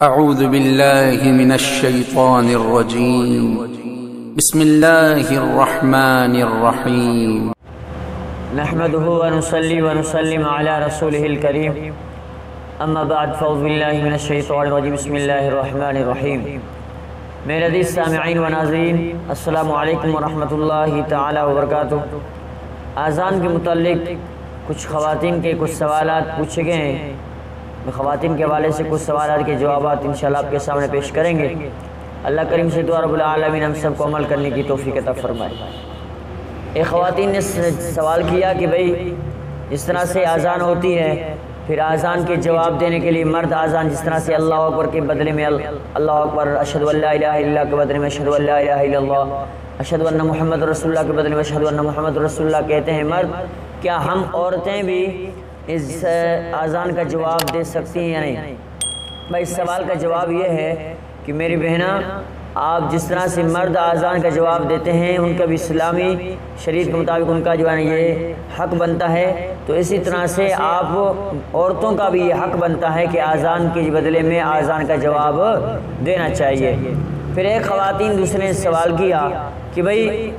اعوذ باللہ من الشیطان الرجیم بسم اللہ الرحمن الرحیم نحمده ونصلي ونسلم على رسوله الكريم اما بعد فاعوذ باللہ من الشیطان الرجیم بسم اللہ الرحمن الرحیم۔ میرے عزیز سامعین و ناظرین، السلام علیکم ورحمۃ اللہ تعالی وبرکاتہ۔ اذان کے متعلق کچھ خواتین کے کچھ سوالات پوچھے گئے ہیں۔ خواتین کے حوالے سے کچھ سوالات کے جوابات انشاءاللہ آپ کے سامنے پیش کریں گے۔ اللہ کریم سے دعا رب العالمین ہم سب کو عمل کرنے کی توفیق عطا فرمائے۔ ایک خواتین نے سوال کیا کہ بھئی جس طرح سے اذان ہوتی ہے، پھر اذان کے جواب دینے کے لیے مرد اذان جس طرح سے اللہ اکبر کے بدلے میں اللہ اکبر، اشہد ان لا الہ الا اللہ کے بدلے میں اشہد ان لا الہ الا اللہ، اشہد ان محمد رسول اللہ کے بدلے میں اشہد ان محمد رسول اللہ کہتے ہیں مرد، کیا ہم عورتیں بھی اس اذان کا جواب دے سکتی ہیں یا نہیں؟ بھائی اس سوال کا جواب یہ ہے کہ میری بہنہ، آپ جس طرح سے مرد اذان کا جواب دیتے ہیں ان کا بھی اسلامی شریعت کے مطابق ان کا جو ہے یہ حق بنتا ہے، تو اسی طرح سے آپ عورتوں کا بھی یہ حق بنتا ہے کہ اذان کے بدلے میں اذان کا جواب دینا چاہیے۔ پھر ایک خواتین دوسرے نے سوال کیا کہ بھئی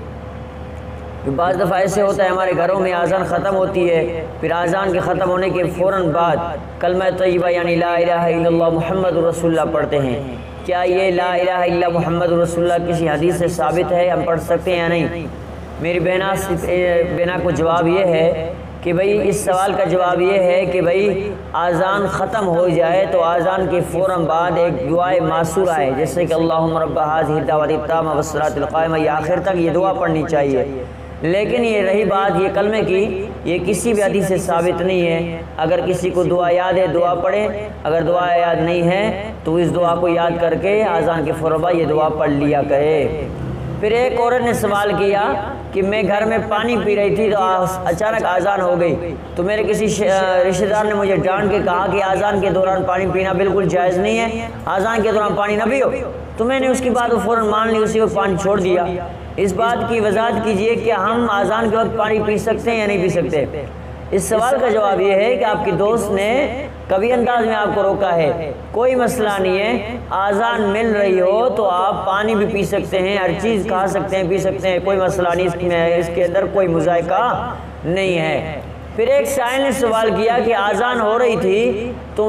بعض دفعہ ایسے ہوتا ہے ہمارے گھروں میں اذان ختم ہوتی ہے، پھر اذان کے ختم ہونے کے فوراً بعد کلمہ طیبہ یعنی لا الہ الا اللہ محمد رسول اللہ پڑھتے ہیں، کیا یہ لا الہ الا محمد رسول اللہ کسی حدیث سے ثابت ہے، ہم پڑھ سکتے ہیں یا نہیں؟ میری بہنہ کو جواب یہ ہے کہ بھئی اس سوال کا جواب یہ ہے کہ بھئی اذان ختم ہو جائے تو اذان کے فوراً بعد ایک دعائے معصورہ ہے، جیسے کہ اللہم رب ھذہ الدعوۃ التامہ والصلاۃ القائمہ، یہ آخر تک یہ دعا پڑھنی چاہیے۔ لیکن یہ رہی بات یہ کلمے کی، یہ کسی بھی حدیث سے ثابت نہیں ہے۔ اگر کسی کو دعا یاد ہے دعا پڑھے، اگر دعا یاد نہیں ہے تو اس دعا کو یاد کر کے اذان کے فوراً بعد یہ دعا پڑھ لیا کرے۔ پھر ایک عورت نے سوال کیا کہ میں گھر میں پانی پی رہی تھی تو اچانک اذان ہو گئی، تو میرے کسی رشتہ دار نے مجھے ڈانٹ کے کہا کہ اذان کے دوران پانی پینا بالکل جائز نہیں ہے، اذان کے دوران پانی نہ پیو، تو میں نے اس کی بات کو فوراً مان لی، اسی وقت پانی چھوڑ دیا۔ اس بات کی وضاحت کیجئے کہ ہم اذان کے وقت پانی پی سکتے ہیں یا نہیں پی سکتے؟ اس سوال کا جواب یہ ہے کہ آپ کی دوست نے کبھی انداز میں آپ کو روکا ہے، کوئی مسئلہ نہیں ہے، اذان مل رہی ہو تو آپ پانی بھی پی سکتے ہیں، ہر چیز کھا سکتے ہیں، پی سکتے ہیں، کوئی مسئلہ نہیں، اس کے اندر کوئی مذائقہ نہیں ہے۔ پھر ایک سائل نے سوال کیا کہ اذان ہو رہی تھی تو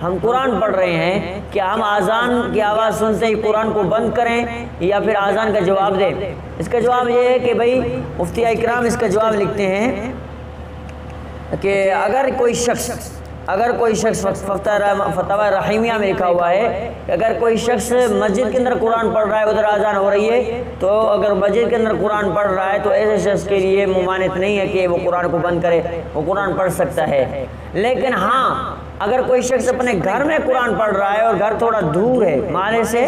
ہم قرآن پڑھ رہے ہیں، کیا ہم اذان کی آواز سنتے ہی قرآن کو بند کریں یا پھر اذان کا جواب دیں؟ اس کا جواب یہ ہے کہ بھئی مفتی اکرام اس کا جواب لکھتے ہیں کہ اگر کوئی شخص فتاوی رحیمیہ میں لکھا ہوا ہے کہ اگر کوئی شخص مسجد کے اندر قرآن پڑھ رہا ہے، ادھر اذان ہو رہی ہے، تو اگر مسجد کے اندر قرآن پڑھ رہا ہے تو ایسے شخص کے لیے ممانعت نہیں ہے کہ وہ قرآن کو بند کرے، وہ قرآن پڑھ سکتا ہے۔ لیکن ہاں، اگر کوئی شخص اپنے گھر میں قرآن پڑھ رہا ہے اور گھر تھوڑا دور ہے، محلے سے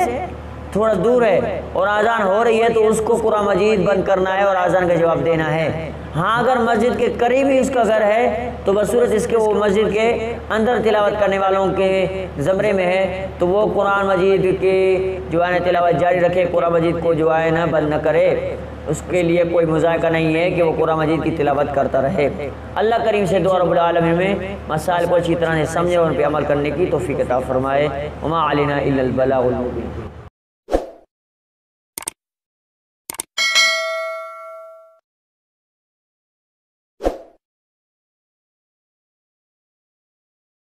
تھوڑا دور ہے اور اذان ہو رہی ہے، تو اس کو قرآن مجید بند کرنا ہے اور اذان کا جواب دینا ہے۔ ہاں اگر مسجد کے قریب ہی اس کا گھر ہے تو بصورت اس کے وہ مسجد کے اندر تلاوت کرنے والوں کے زمرے میں ہے تو وہ قرآن مجید کی جو ہے تلاوت جاری رکھے، قرآن مجید کو جو ہے نا بند نہ کرے، اس کے لیے کوئی مذائقہ نہیں ہے کہ وہ قرآن مجید کی تلاوت کرتا رہے۔ اللہ کریم سے دعا رب العالمین میں مسائل کو اچھی طرح سے سمجھے اور ان پہ عمل کرنے کی توفیق عطا فرمائے۔ وما علینا الا البلاغ المبین۔